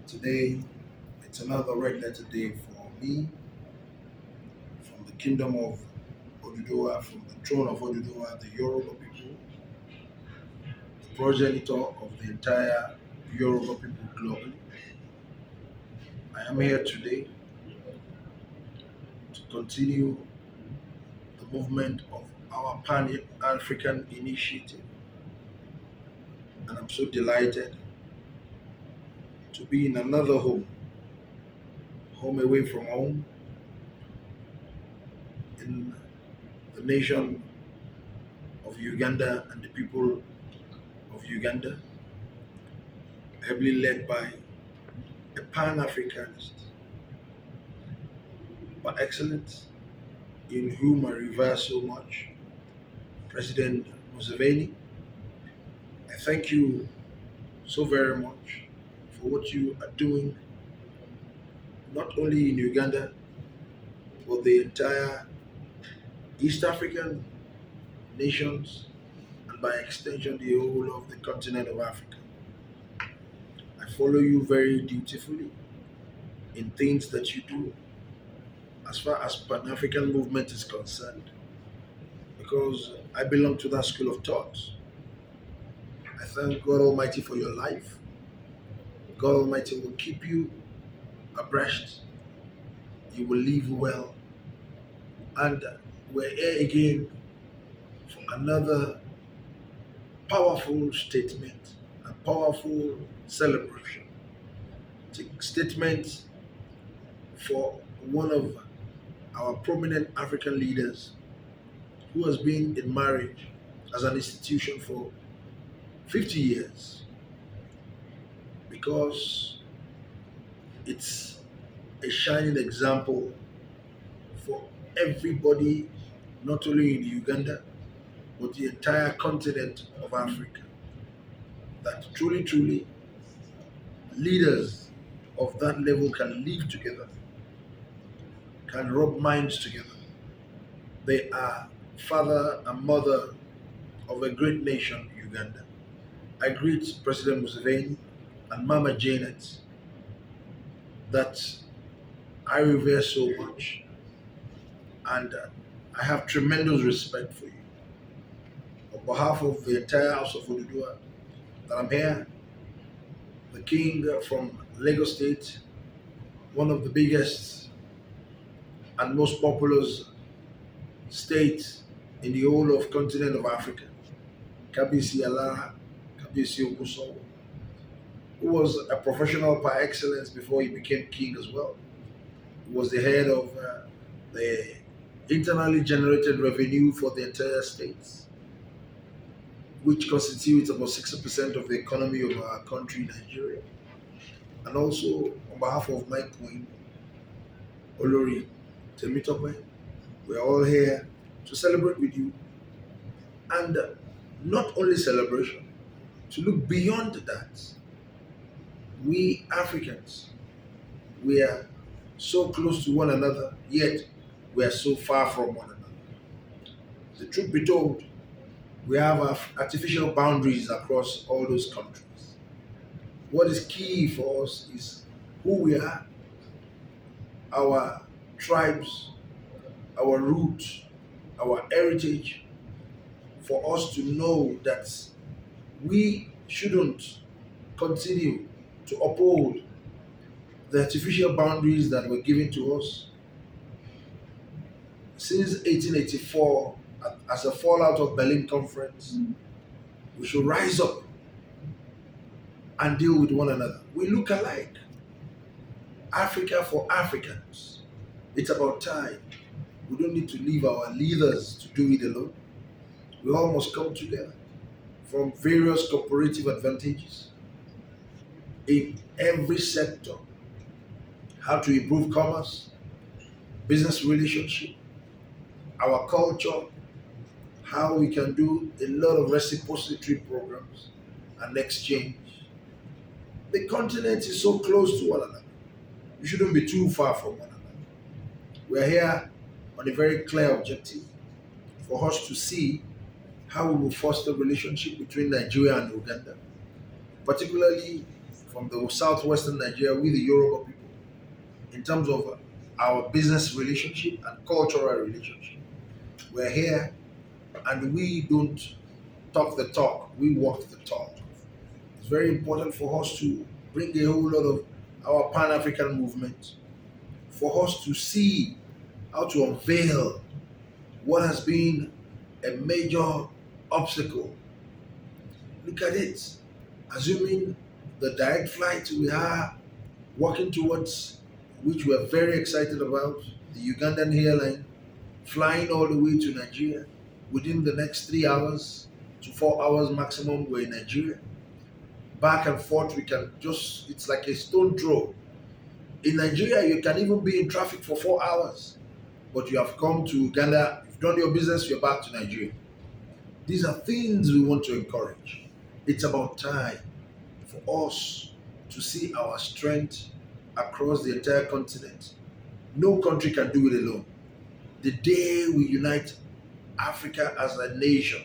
Today, it's another red letter day for me from the kingdom of Oduduwa, from the throne of Oduduwa, the Yoruba people, the progenitor of the entire Yoruba people globally. I am here today to continue the movement of our Pan-African initiative, and I'm so delighted to be in another home away from home, in the nation of Uganda and the people of Uganda, heavily led by a Pan-Africanist, but excellent, in whom I revere so much, President Museveni. I thank you so very much for what you are doing, not only in Uganda, but the entire East African nations, and by extension, the whole of the continent of Africa. I follow you very dutifully in things that you do as far as Pan African movement is concerned, because I belong to that school of thought. I thank God Almighty for your life. God Almighty will keep you abreast. You will live well. And we're here again for another powerful statement, a powerful celebration. It's a statement for one of our prominent African leaders who has been in marriage as an institution for 50 years, because it's a shining example for everybody, not only in Uganda, but the entire continent of Africa, that truly leaders of that level can live together, can rub minds together. They are father and mother of a great nation, Uganda. I greet President Museveni and Mama Janet, that I revere so much, and I have tremendous respect for you. On behalf of the entire House of Oduduwa, that I'm here, the king from Lagos State, one of the biggest and most populous states in the whole of continent of Africa, Kabisi Alara, Kabisi Okuso, who was a professional par excellence before he became king as well. He was the head of the internally generated revenue for the entire states, which constitutes about 60% of the economy of our country, Nigeria. And also, on behalf of my queen, Olori Temitope, we're all here to celebrate with you. And not only celebration, to look beyond that. We Africans, we are so close to one another, yet we are so far from one another. The truth be told, we have artificial boundaries across all those countries. What is key for us is who we are, our tribes, our roots, our heritage, for us to know that we shouldn't continue to uphold the artificial boundaries that were given to us since 1884 as a fallout of Berlin Conference. We should rise up and deal with one another. We look alike. Africa for Africans. It's about time. We don't need to leave our leaders to do it alone. We all must come together from various cooperative advantages in every sector. How to improve commerce, business relationship, our culture, how we can do a lot of reciprocity programs and exchange. The continent is so close to one another. We shouldn't be too far from one another. We're here on a very clear objective for us to see how we will foster relationship between Nigeria and Uganda, particularly from the southwestern Nigeria with the Yoruba people in terms of our business relationship and cultural relationship. We're here and we don't talk the talk, we walk the talk. It's very important for us to bring a whole lot of our Pan-African movement, for us to see how to unveil what has been a major obstacle. Look at it. Assuming the direct flight we are working towards, which we are very excited about, the Ugandan airline flying all the way to Nigeria within the next 3 hours to 4 hours maximum, we're in Nigeria. Back and forth, we can just, it's like a stone throw. In Nigeria, you can even be in traffic for 4 hours, but you have come to Uganda, you've done your business, you're back to Nigeria. These are things we want to encourage. It's about time for us to see our strength across the entire continent. No country can do it alone. The day we unite Africa as a nation,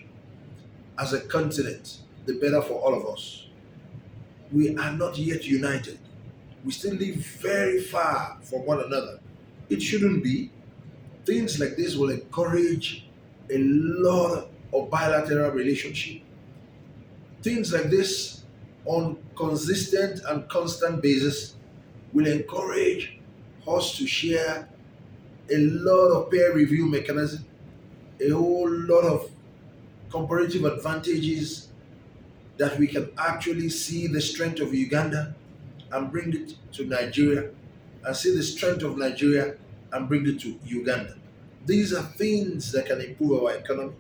as a continent, the better for all of us. We are not yet united. We still live very far from one another. It shouldn't be. Things like this will encourage a lot of bilateral relationship. Things like this on consistent and constant basis will encourage us to share a lot of peer review mechanism, a whole lot of comparative advantages that we can actually see the strength of Uganda and bring it to Nigeria, and see the strength of Nigeria and bring it to Uganda. These are things that can improve our economy.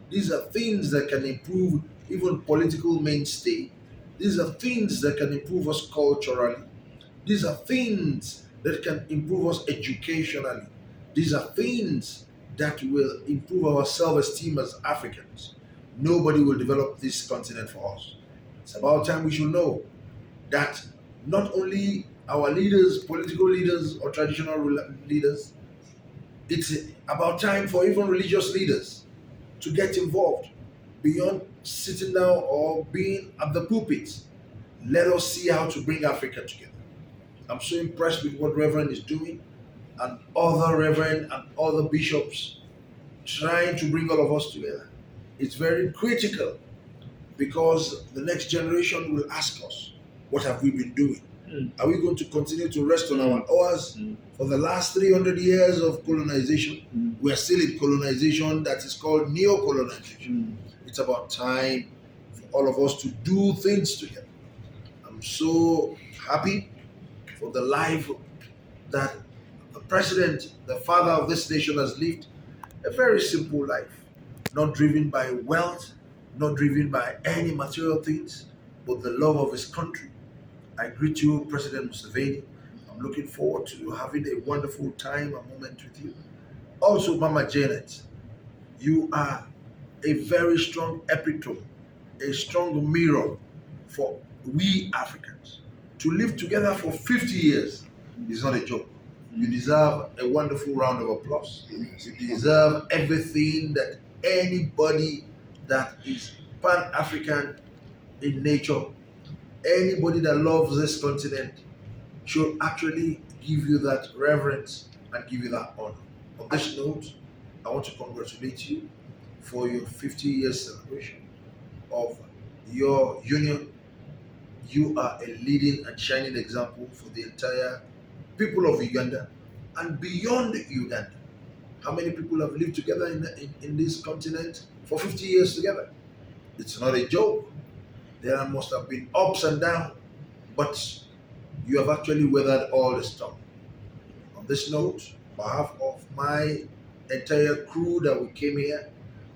These are things that can improve even political mainstay. These are things that can improve us culturally. These are things that can improve us educationally. These are things that will improve our self-esteem as Africans. Nobody will develop this continent for us. It's about time we should know that not only our leaders, political leaders or traditional leaders, it's about time for even religious leaders to get involved beyond sitting down or being at the pulpit. Let us see how to bring Africa together. I'm so impressed with what Reverend is doing, and other Reverend and other bishops trying to bring all of us together. It's very critical because the next generation will ask us, what have we been doing? Are we going to continue to rest on our oars? For the last 300 years of colonization, we are still in colonization that is called neo-colonization. It's about time for all of us to do things together. I'm so happy for the life that the president, the father of this nation, has lived. A very simple life, not driven by wealth, not driven by any material things, but the love of his country. I greet you, President Museveni. I'm looking forward to having a wonderful time, a moment with you. Also, Mama Janet, you are a very strong epitome, a strong mirror for we Africans. To live together for 50 years is not a joke. You deserve a wonderful round of applause. You deserve everything that anybody that is Pan-African in nature, anybody that loves this continent should actually give you that reverence and give you that honor. On this note, I want to congratulate you for your 50-year celebration of your union. You are a leading and shining example for the entire people of Uganda and beyond Uganda. How many people have lived together in this continent for 50 years together? It's not a joke. There must have been ups and downs, but you have actually weathered all the storm. On this note, on behalf of my entire crew that we came here,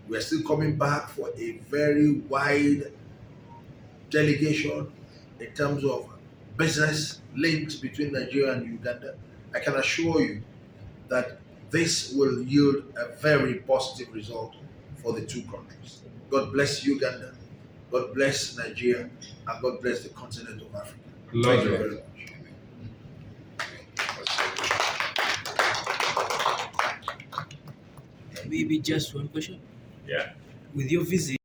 we are still coming back for a very wide delegation in terms of business links between Nigeria and Uganda. I can assure you that this will yield a very positive result for the two countries. God bless Uganda, God bless Nigeria, and God bless the continent of Africa. Thank you very much. Maybe just one question. Yeah. With your visit,